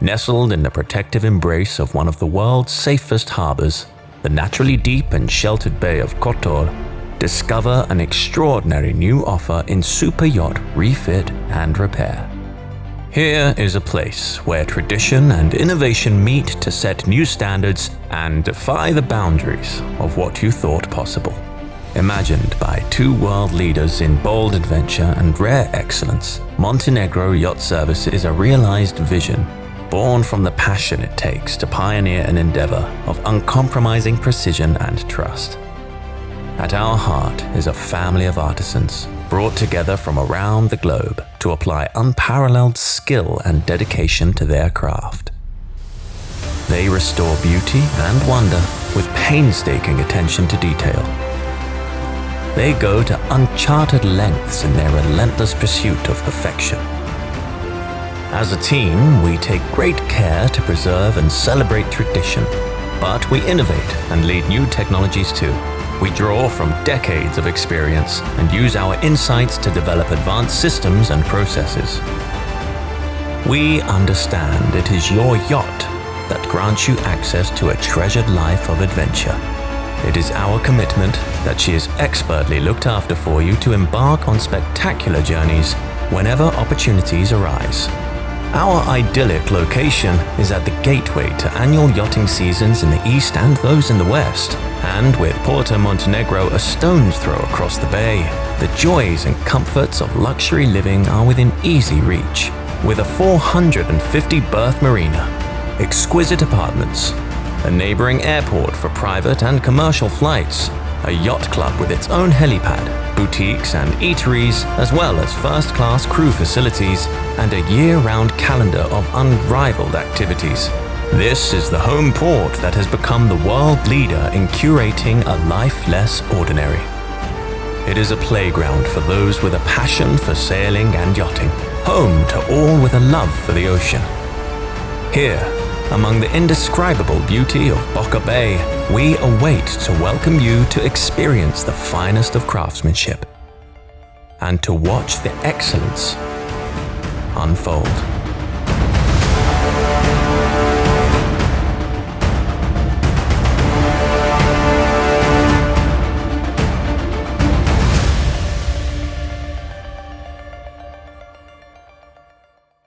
Nestled in the protective embrace of one of the world's safest harbors, the naturally deep and sheltered Bay of Kotor, discover an extraordinary new offer in super yacht refit and repair. Here is a place where tradition and innovation meet to set new standards and defy the boundaries of what you thought possible. Imagined by two world leaders in bold adventure and rare excellence, Montenegro Yacht Service is a realized vision, born from the passion it takes to pioneer an endeavor of uncompromising precision and trust. At our heart is a family of artisans brought together from around the globe to apply unparalleled skill and dedication to their craft. They restore beauty and wonder with painstaking attention to detail. They go to uncharted lengths in their relentless pursuit of perfection. As a team, we take great care to preserve and celebrate tradition, but we innovate and lead new technologies too. We draw from decades of experience and use our insights to develop advanced systems and processes. We understand it is your yacht that grants you access to a treasured life of adventure. It is our commitment that she is expertly looked after for you to embark on spectacular journeys whenever opportunities arise. Our idyllic location is at the gateway to annual yachting seasons in the east and those in the west, and with Porto Montenegro a stone's throw across the bay, the joys and comforts of luxury living are within easy reach. With a 450-berth marina, exquisite apartments, a neighboring airport for private and commercial flights, a yacht club with its own helipad, boutiques and eateries, as well as first-class crew facilities, and a year-round calendar of unrivaled activities. This is the home port that has become the world leader in curating a life less ordinary. It is a playground for those with a passion for sailing and yachting, home to all with a love for the ocean. Here, among the indescribable beauty of Boka Bay, we await to welcome you to experience the finest of craftsmanship and to watch the excellence unfold.